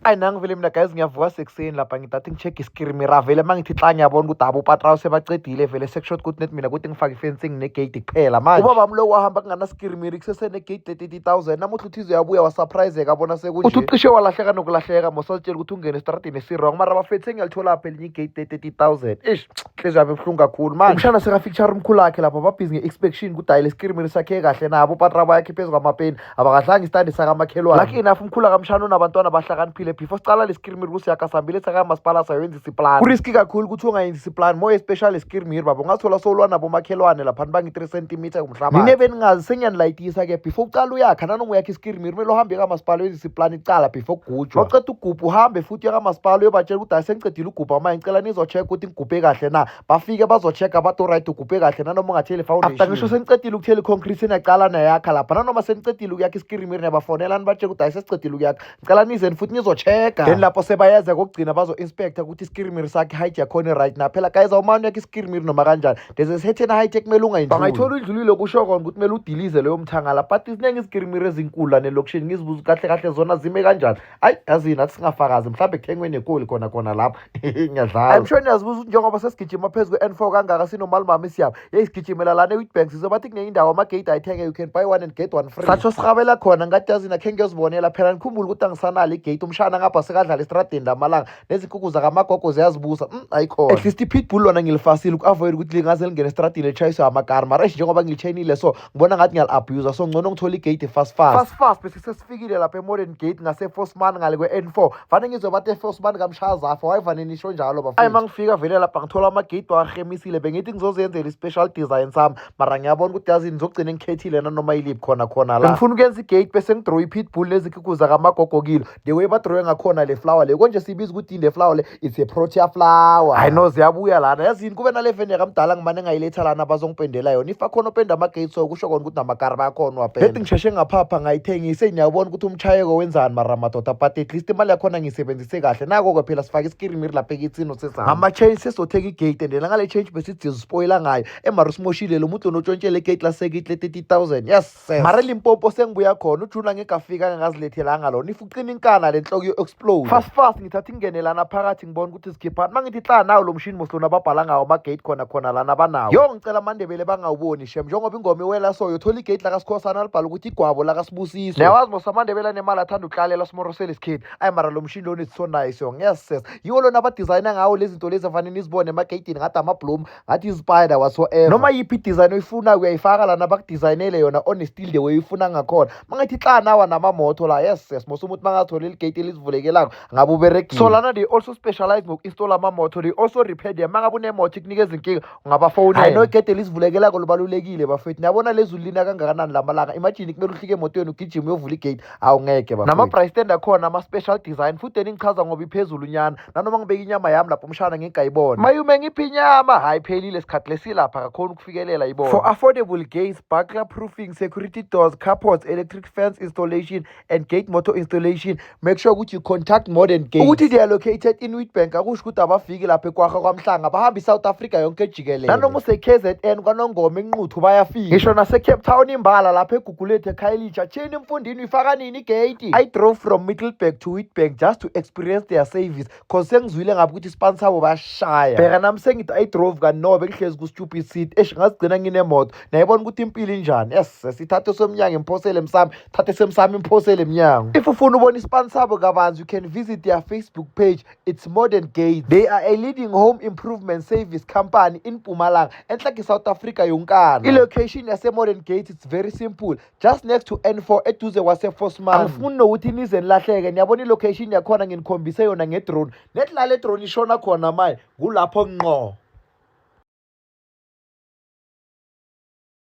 Ayi nangu vele mina guys ngiyavuka sekuseni lapha ngidathi ngi-check iskirimira vele mangithi xa ngiyabona ukuthi abo uPatraw sebacedile vele sekusho ukuthi net mina ukuthi ngifake i-fencing negate kuphela manje. Ubaba mlo wahamba kunganaskirimiri kusesene-gate le-30,000 namuhla uthi uyabuya wasurprise-eka abona sekunje. Uthi ucishe walahleka nokulahleka mosalitshela ukuthi ungene estradini esirong mara bafethu engiyalithola phela elinye igate le-30,000 ish inhliziyo yami ebuhlungu kakhulu manje. Umshana sekafeature umkhulu wakhe lapha babhizi nge-inspection ukuthi hayi leskirimiri sakhe kahle nabo uPatraw bayakhe phezu kwamapeni abakadlanga istandi sakamakhelwane. Lucky enough umkhulu kamshana unabantwana bahlakaniphile before sicala leskirimiri kusiyakasambile sakamasipala sayenzisa iplan. Kuriski kakhulu ukuthi ungayenzisa iplan more especially eskirimiri baba ungathola solwa nabo makhelwane lapha bangi 3 cm kumhlaba. Nine beningazi sengiyanlayitisa ke before uqala uyakha nanoma uyakha iskirimiri kumele uhambe kamasipala wenzisa iplan icala before kugujwa. Waqeda ugubhu uhambe futhi kamasipala uyobatshela ukuthi asengicedile ugubhu ama ngicela nizocheck ukuthi ngigubhe kahle na bafike bazochecka bathi right ugubhe kahle nanoma ungatheli foundation. After ngisho sengicedile ukuthela iconcrete niyaqala nayakha lapha nanoma sengicedile ukuyakha iskirimiri nabafonela nibatshela ukuthi ayisesicedile ukuyakha ngicela nizeni futhi nizochecka. Then lapho sebayeza kokugcina bazo-inspecta ukuthi iskirimiri sakhe height yakhona right na phela guys awumane yakhe iskirimiri noma kanjani there's a certain height kumele ungayindluli. Bangayithola udlulile kusho kona ukuthi kumele udilize leyo mthangala but iziningi iskirimiri ezinkulu la nelokishini ngizibuza kahle kahle zona zime kanjani. Ayi yazini athi singafakazi mhlawumbe kuthengweni nekoli khona lapha ngiyadlala. I'm sure niyazibuza ukuthi njengoba sesigijima phezu kwe-N4 kangaka sinomali mama isiyabo yesigijimela lana e-Witbank sizobathi kunenye indawo amagate ayithenge you can buy one and get one free. Satsho sirhabela khona ngathi yazini akhe ngiyozibonela phela nikhumbula ukuthi angisanalo igate umshana ngapha sekadlala estradini lamalanga nezinkukhu zakamagogo ziyazibusa ayikhona. At least i-pitbull lona ngilifasile uku-avoid ukuthi lingaze lingene estradini litshayiswe amakari mara njengoba ngilitshenile so ngibona ngathi ngiyali-abusa so ngcono ngithola igate fast bese sesifikile lapha e-Modern Gate ngase-Forceman ngale kwe-N4 vane ngizobathi e-Forceman kamshazafa wayivane nisho njalo bafethu. Ayi mangifika vele lapha ngithola amagate bawahemisile bengithi ngizozenzela i-special design sami mara ngiyabona ukuthi yazini ngizogcina ngikhethile nanoma iliphi khona la. Ngifuna ukwenza igate bese ngidrow i-pitbull nezinkukhu zakamagogo kilo the way badrowe ngakhona le flower le konje sibiza ukuthi le flower le it's a protea flower. I know ziyabuya lana yazini kube nale vende kamdala ngimane ngayiletha lana bazongipendela yona ifa khona openda amagate so kusho kona ukuthi namakari bayakhona wapenda. Bethi ngisheshe ngaphapha ngayithengise ngiyabona ukuthi umchayeko wenzani mara madoda but at least imali yakhona ngiyisebenzise kahle nako ke phela sifake iskirimiri lapha ekithini sesami ama-change sesizothenga igate and ngale change besithi zispoila ngayo emara usimoshile lo muntu onotshontshele igate lasekile 30,000 yes mara Limpopo sengibuya khona ujuna ngekafika ngazilethela lona if uqina inkana le nhloko yo-explode fast ngithatha ingene lana phakathi ngibona ukuthi sikhiphani mangithi hla nawo lo mshini mohlona babhala ngawo amagate khona lana banawo yo ngicela amandebele bangawuboni shem njengoba ingoma iwela so yothola igate lakasikhosana libhala ukuthi igwabo lakasibusiso neyawazi mosamandebele anemali athanda ukuhlalela simorosela isikhethi ayi mara lo mshini lona it's so nice yo yes yiwo lona abadizayina ngawo lezi zinto lezi afanele nizibone emagatini ngathi amabloom ngathi izispider whatsoever noma yiphi idesign oyifuna uyayifaka lana bakudizayinele yona on still the way uyifuna ngakhona mangithi hla nawa namamoto la yes mosa umuntu mangathola igate elizivulekelako ngabe uberegile so lana they also specialize ngoku-install amamoto they also repair them mangabe unemoto ikunikeza inkinga ungabafonela. I know igate elizivulekelako libalulekile bafethu niyabona lezi ulina kangakanani lamalanga imagine kumele uhlike emotweni ugijime uyovula igate awungeke bafethu nama-price stand akhona ama-special design futhi engichaza ngoba iphezulu nyana nanoma ngibeka inyama yami lapho umshana ngingayibona mayume ngiphi inyama hayi phelile isikhathi lesilapha kakhona ukufikelela yibona for affordable gates burglar proofing security doors carports electric fence installation and gate motor installation make sure ukuthi you contact Modern Gates ukuthi they are located in Witbank akusho ukuthi abafiki lapha ekwakha kwamhlanga bahamba iSouth Africa yonke jikelele nanoma use-KZN kwanongoma enquthu bayafika ngisho nase-Cape Town imbala lapha eGugulethu eKhayelitsha tsheni emfundini uyifaka nini igate. I drove from Middelburg to Witbank just to experience their service cause sengizwile ngabe ukuthi ispansi sabo bayashaya bheka nami sengithi I drove kanobe ngihlezi ku-stupid seat ngazigcina nginemoto nayibona ukuthi impilo injani yes sithathe somnyango imphosele emsami thathe semsami imphosele emnyango. If ufuna ubona ispansi sabo kabanzi you can visit their Facebook page it's Modern Gates they are a leading home improvement service company in Mpumalanga enhlaka iSouth Africa yonkana. I-location yase-Modern Gates it's very simple just next to N4 eduze kwase-Forceman angifuni nokuthi nize nilahleke niyabona i-location yakhona nginikhombise yona ngedrone nethi lale drone ishona khona maye kulapho ngqo.